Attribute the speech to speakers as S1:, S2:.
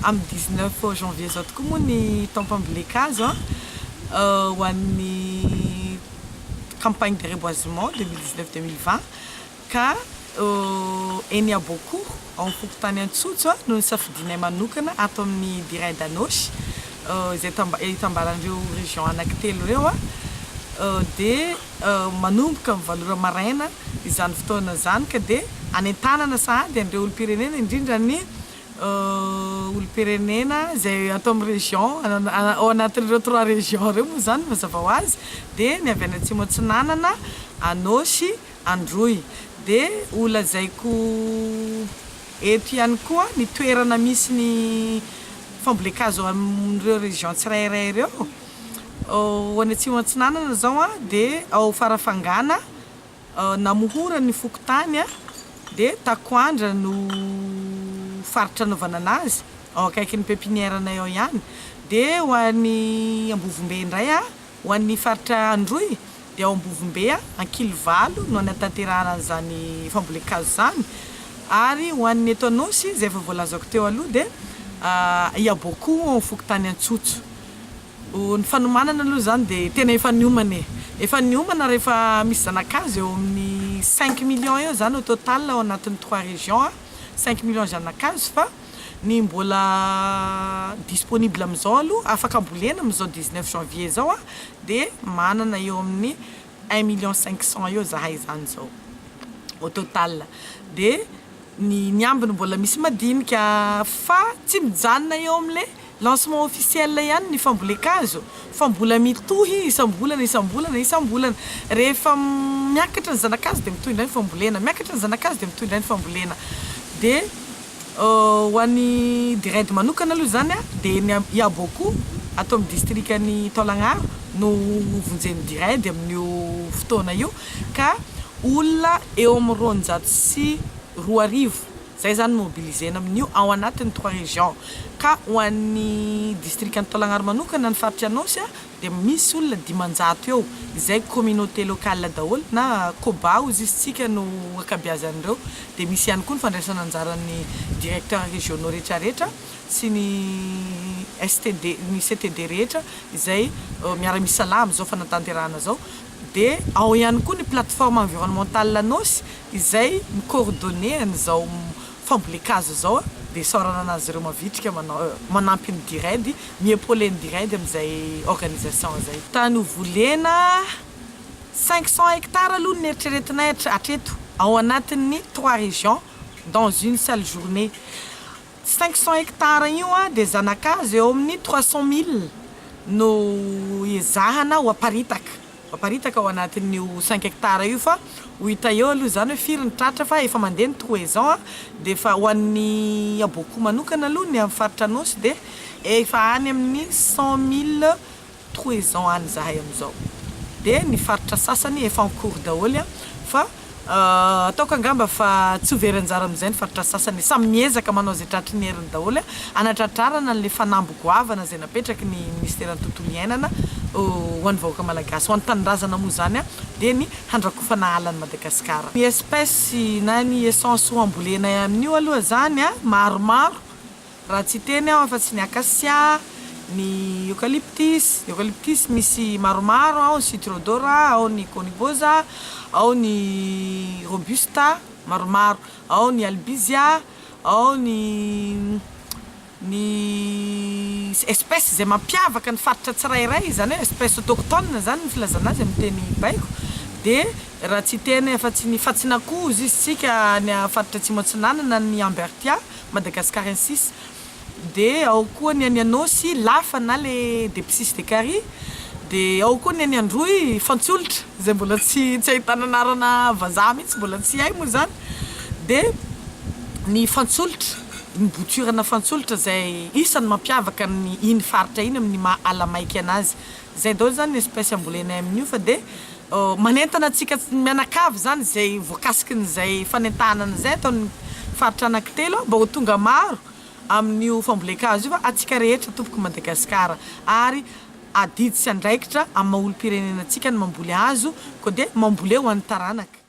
S1: am 19 janvier zao tokoa moa ny TAOM-PAMBOLENKAZO ho an'ny campagne de reboisement 2019-2020 ka IABOAKOHO ao amin'ny fokontany Antsotso no nisafidinay manokana ato amin'ny Diredd Anôsy izay itambaran'ireo région anankitelo ireo de manomboka amin'ny valora maraina izany fotoana zany ka de anentanana sahady an'ireo olo-pirenena indrindra ny olo-pirenena izay ato amin'ny région ao anatin'ireo 3 région ireo moa zany mazava ho azy de ny avy any Atsimo Antsinanana, Anôsy, Androy de olazaiko eto ihany koa ny toerana misy ny fambolenkazo amin'ireo région tsirairay ireo ho any Atsimo Antsinanana zao de ao Farafangana namohora ny fokontany de Takoandra no faritra anaovana anazy ao akaikin'ny pépinière-nay ao ihany de ho an'ny Ambovombe indray ho an'ny faritra Androy de ao Ambovombe Ankilivalo no anatanterahana zany fambolenkazo zany ary ho an'ny eto Anôsy izay efa voalazako teo aloha de IABOAKOHO ao fokontany Antsotso ny fanomanana aloha zany de tena efa niomana rehefa misy zanakazo eo amin'ny 5 millions eo zany au total ao anatin'ny 3 régions 5 millions zanakazo fa ny mbola disponible amizao aloha afaka ambolena amizao 19 janvier zao de manana eo amin'ny 1,500,000 eo zahay zany zao au total de ny ambiny mbola misy madinika fa tsy mijanona eo am'le lancement officiel ihany ny fambolenkazo fa mbola mitohy isambolana rehefa miakatra ny zanakazo de mitohy indray ny fambolena miakatra ny zanakazo de mitohy indray ny fambolena de ho an'ny Diredd manokana aloha zany de ny IABOAKOHO ato amin'ny district'ny Taolagnaro no vonjen'ny Diredd amin'io fotoana io ka olona eo amin'ny 202 zay zany mobilisena amin'io ao anatin'ny 3 régions ka ho an'ny district'ny Taolagnaro manokana ny faritra Anôsy de misy olona 500 eo izay communauté locale daholo na koba ozy isitsika no akabiazan'ireo de misy ihany koa ny fandraisana anjaran'ny directeur régionaux rehetrarehetra sy ny STD ny CTD rehetra izay miara-misy salama zao fanatanterahana zao de ao ihany koa ny plateforme environnementale Anôsy izay micoordonné an'izao fambolenkazo zao de sorana anazy ireo mavitrika manampy ny Diredd miépaulé ny Diredd am'izay organisation zay tany volena 500 hectares aloha ny eritreretinay atreto ao anatin'ny 3 régions dans une seule journée 500 hectares io de zanakazo eo amin'ny 300,000 no ezahana ho aparitaka ao anatin'io 5 hectares io fa ho hita eo aloha zany hoe firy ny tratra fa efa mandeha ny trouaison de fa ho an'ny IABOAKOHO manokana aloha ny amin'ny faritra Anôsy de efa any amin'ny 100,000 trouaison any zahay amizao de ny faritra sasany efa en cours daholo fa ataoko angamba fa tsy overanjara amizay ny faritra sasany samy miezaka manao zay tratry ny heriny daholo anatratrarana le fanambo goavana zay napetraky ny Ministeran'Ny tontolo iainana ho an'ny vahoaka malagasy ho an'ny tanindrazana moa zany de ny handrakofana alan'ny Madagasikara ny espèce na ny essence ho ambolenay amin'io aloha zany maromaro raha tsy teny aho fa tsy ny acacia ny eucalyptus misy maromaro ao ny citrodora ao ny conibosa ao ny robusta maromaro ao ny albizia ao ny espèce zay mampiavaka ny faritra tsirairay zany hoe espèce autochtone zany ny filazana azy amin'ny teny baiko de raha tsy teny fa tsy ny fatsinako izy isika ny faritra Atsimo Antsinanana ny Ambertia Madagascar insys de ao koa ny any Anôsy lafa na le depsis de Carry de ao koa ny any Androy fantsolotra zay mbola tsy ahitana anarana vazaha mihitsy mbola tsy hay moa zany de ny fantsolotra ny boturana fantsolotra zay isany mampiavaka ny iny faritra iny amin'ny maha ala maiky anazy zay daholo zany ny espèce ambolenay amin'io fa de manentana antsika mianakavy zany zay voakasiky n'izay fanentanana zay ataon'ny faritra anankitelo mba ho tonga maro amin'io fambolenkazo io fa atsika rehetra tompoko Madagasikara ary adidy sy andraikitra amin'ny maha olo-pirenena antsika ny mamboly hazo ko de mamboly eo an'ny taranaka